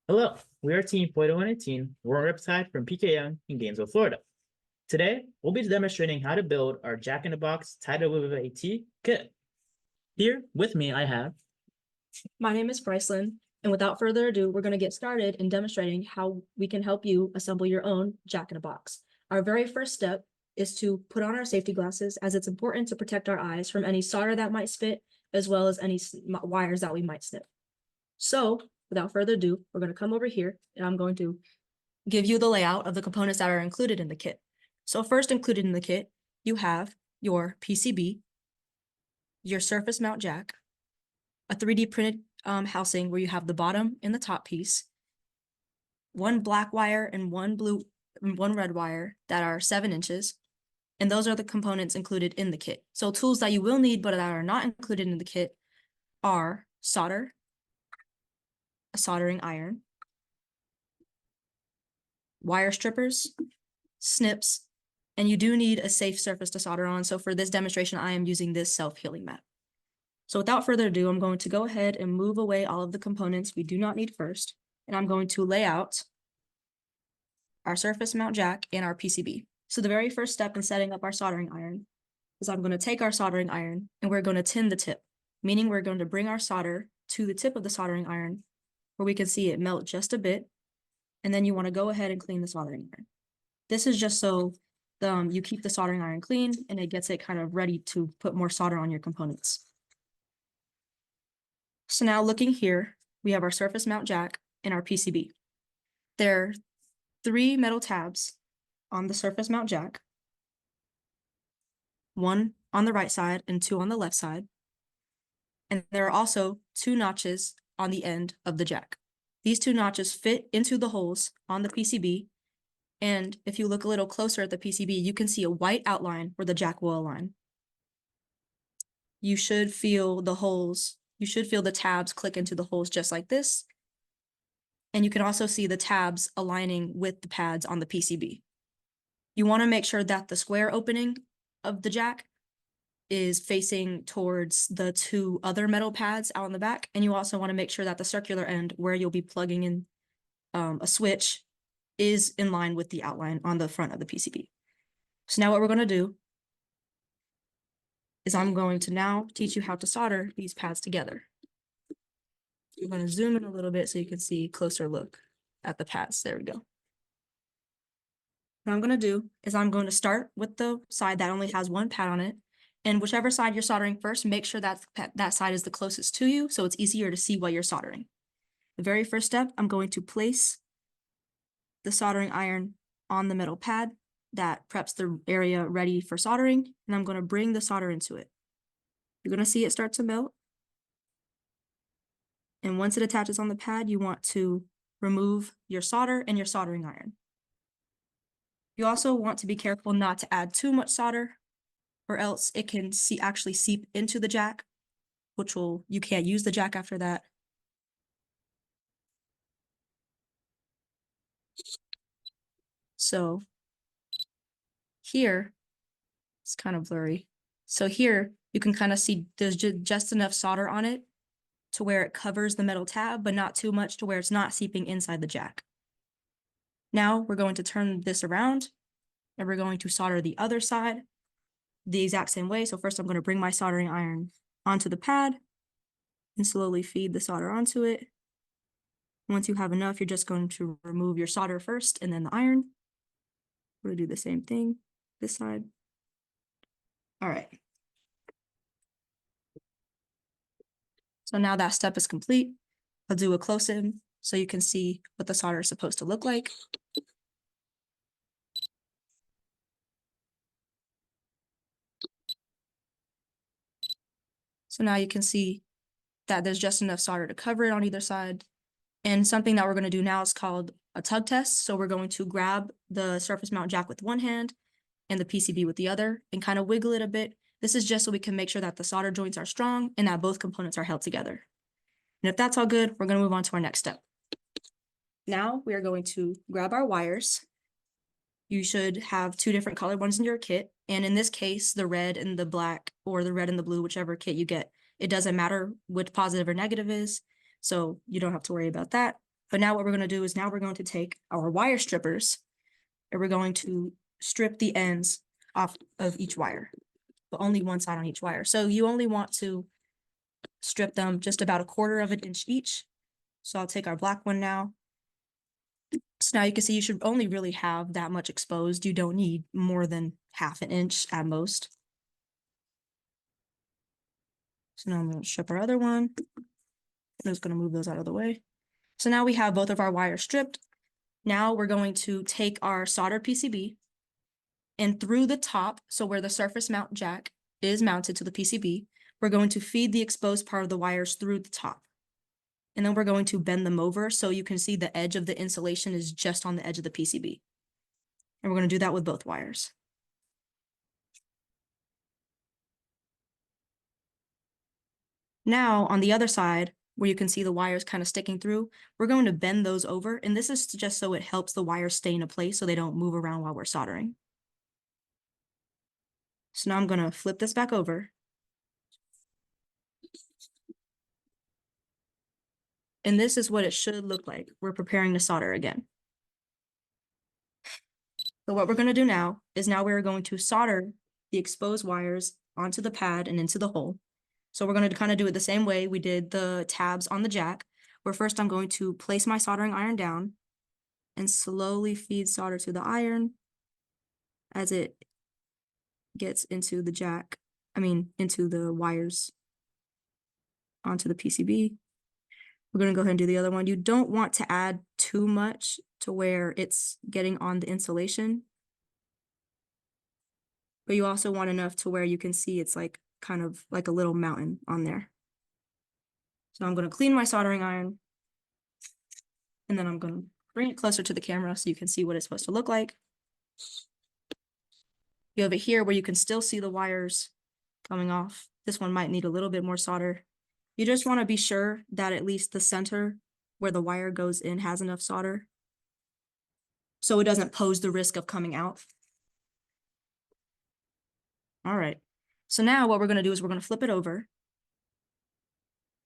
Hello, we are Team 4118. We're a Riptide from PK Young in Gainesville, Florida. Today, we'll be demonstrating how to build our Jack-in-the-Box Tidal with AT kit. Here with me, I have. My name is Brycelyn, and without further ado, we're going to get started in demonstrating how we can help you assemble your own Jack-in-a-Box. Our very first step is to put on our safety glasses, as it's important to protect our eyes from any solder that might spit, as well as any wires that we might snip. So, without further ado, we're going to come over here, and I'm going to give you the layout of the components that are included in the kit. So first included in the kit, you have your PCB, your surface mount jack, a 3D printed housing where you have the bottom and the top piece, one black wire and one red wire that are 7 inches. And those are the components included in the kit. So tools that you will need but that are not included in the kit are solder, a soldering iron, wire strippers, snips, and you do need a safe surface to solder on. So for this demonstration, I am using this self-healing mat. So without further ado, I'm going to go ahead and move away all of the components we do not need first, and I'm going to lay out our surface mount jack and our PCB. So the very first step in setting up our soldering iron is I'm going to take our soldering iron and we're going to tin the tip, meaning we're going to bring our solder to the tip of the soldering iron where we can see it melt just a bit, and then you want to go ahead and clean the soldering iron. This is just so you keep the soldering iron clean and it gets it kind of ready to put more solder on your components. So now looking here, we have our surface mount jack and our PCB. There are 3 metal tabs on the surface mount jack, 1 on the right side and 2 on the left side. And there are also 2 notches on the end of the jack. These 2 notches fit into the holes on the PCB. And if you look a little closer at the PCB, you can see a white outline where the jack will align. You should feel the holes. You should feel the tabs click into the holes just like this. And you can also see the tabs aligning with the pads on the PCB. You want to make sure that the square opening of the jack is facing towards the 2 other metal pads out on the back. And you also want to make sure that the circular end where you'll be plugging in a switch is in line with the outline on the front of the PCB. So now what we're going to do is I'm going to now teach you how to solder these pads together. I'm going to zoom in a little bit so you can see a closer look at the pads. There we go. What I'm going to do is I'm going to start with the side that only has 1 pad on it. And whichever side you're soldering first, make sure that that side is the closest to you so it's easier to see what you're soldering. The very first step, I'm going to place the soldering iron on the metal pad that preps the area ready for soldering, and I'm going to bring the solder into it. You're going to see it start to melt. And once it attaches on the pad, you want to remove your solder and your soldering iron. You also want to be careful not to add too much solder, or else it can actually seep into the jack, you can't use the jack after that. So here, it's kind of blurry. So here, you can kind of see there's just enough solder on it to where it covers the metal tab, but not too much to where it's not seeping inside the jack. Now we're going to turn this around and we're going to solder the other side the exact same way. So first I'm going to bring my soldering iron onto the pad and slowly feed the solder onto it. Once you have enough, you're just going to remove your solder first and then the iron. We're going to do the same thing this side. All right. So now that step is complete. I'll do a close-in so you can see what the solder is supposed to look like. So now you can see that there's just enough solder to cover it on either side. And something that we're going to do now is called a tug test. So we're going to grab the surface mount jack with 1 hand and the PCB with the other and kind of wiggle it a bit. This is just so we can make sure that the solder joints are strong and that both components are held together. And if that's all good, we're going to move on to our next step. Now we are going to grab our wires. You should have 2 different colored ones in your kit. And in this case, the red and the black, or the red and the blue, whichever kit you get, it doesn't matter which positive or negative is. So you don't have to worry about that. But now what we're going to do is now we're going to take our wire strippers and we're going to strip the ends off of each wire, but only one side on each wire. So you only want to strip them just about 1/4 of an inch each. So I'll take our black one now. So now you can see you should only really have that much exposed. You don't need more than 1/2 inch at most. So now I'm going to strip our other one. I'm just going to move those out of the way. So now we have both of our wires stripped. Now we're going to take our soldered PCB and through the top, so where the surface mount jack is mounted to the PCB, we're going to feed the exposed part of the wires through the top. And then we're going to bend them over so you can see the edge of the insulation is just on the edge of the PCB. And we're going to do that with both wires. Now on the other side, where you can see the wires kind of sticking through, we're going to bend those over. And this is just so it helps the wires stay in a place so they don't move around while we're soldering. So now I'm going to flip this back over. And this is what it should look like. We're preparing to solder again. So what we're going to do now is we're going to solder the exposed wires onto the pad and into the hole. So we're going to kind of do it the same way we did the tabs on the jack, where first I'm going to place my soldering iron down and slowly feed solder to the iron as it gets into the jack, into the wires onto the PCB. We're going to go ahead and do the other one. You don't want to add too much to where it's getting on the insulation, but you also want enough to where you can see it's like kind of like a little mountain on there. So I'm going to clean my soldering iron and then I'm going to bring it closer to the camera so you can see what it's supposed to look like. You have it here where you can still see the wires coming off. This one might need a little bit more solder. You just want to be sure that at least the center where the wire goes in has enough solder so it doesn't pose the risk of coming out. All right. So now what we're going to do is we're going to flip it over.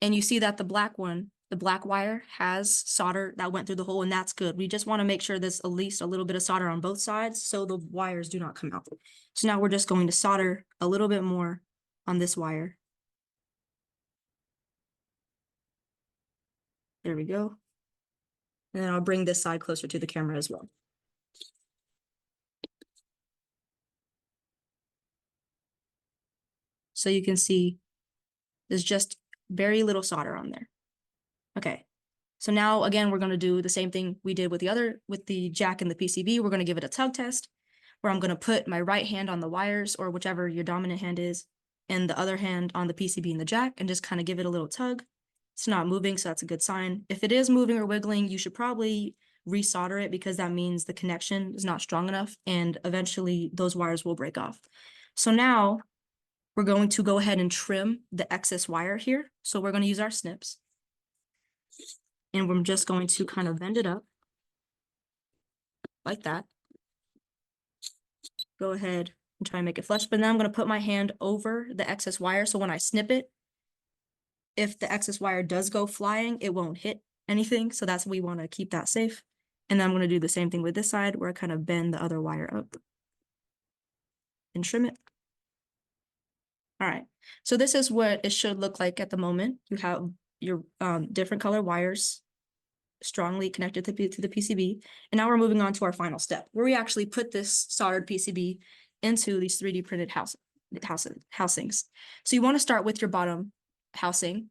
And you see that the black one, the black wire has solder that went through the hole, and that's good. We just want to make sure there's at least a little bit of solder on both sides so the wires do not come out. So now we're just going to solder a little bit more on this wire. There we go. And then I'll bring this side closer to the camera as well. So you can see there's just very little solder on there. Okay, so now again, we're going to do the same thing we did with the jack and the PCB. We're going to give it a tug test where I'm going to put my right hand on the wires or whichever your dominant hand is and the other hand on the PCB and the jack and just kind of give it a little tug. It's not moving, so that's a good sign. If it is moving or wiggling, you should probably resolder it because that means the connection is not strong enough and eventually those wires will break off. So now we're going to go ahead and trim the excess wire here. So we're going to use our snips. And we're just going to kind of bend it up like that. Go ahead and try and make it flush. But then I'm going to put my hand over the excess wire. So when I snip it, if the excess wire does go flying, it won't hit anything. So that's, we want to keep that safe. And then I'm going to do the same thing with this side where I kind of bend the other wire up and trim it. All right, so this is what it should look like at the moment. You have your different color wires strongly connected to the PCB. And now we're moving on to our final step where we actually put this soldered PCB into these 3D printed housings. So you want to start with your bottom housing.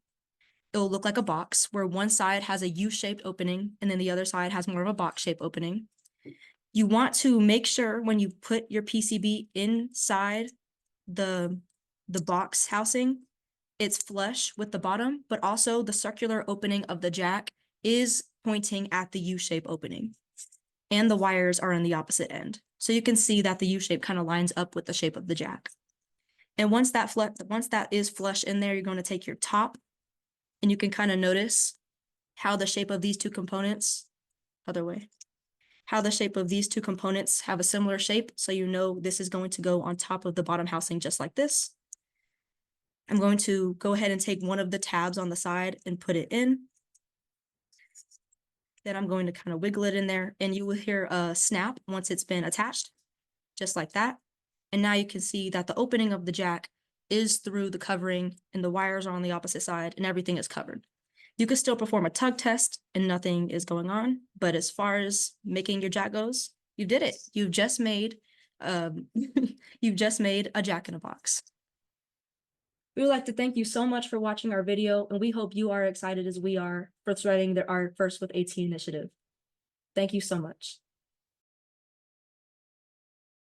It'll look like a box where one side has a U-shaped opening and then the other side has more of a box-shaped opening. You want to make sure when you put your PCB inside the box housing, it's flush with the bottom, but also the circular opening of the jack is pointing at the U-shape opening and the wires are on the opposite end. So you can see that the U-shape kind of lines up with the shape of the jack. And once that is flush in there, you're going to take your top and you can kind of notice how the shape of these two components, how the shape of these two components have a similar shape. So you know this is going to go on top of the bottom housing just like this. I'm going to go ahead and take one of the tabs on the side and put it in. Then I'm going to kind of wiggle it in there, and you will hear a snap once it's been attached, just like that. And now you can see that the opening of the jack is through the covering, and the wires are on the opposite side, and everything is covered. You can still perform a tug test and nothing is going on, but as far as making your jack goes, you did it. You've just made you've just made a jack in a box. We would like to thank you so much for watching our video, and we hope you are excited as we are for threading our First with AT initiative. Thank you so much.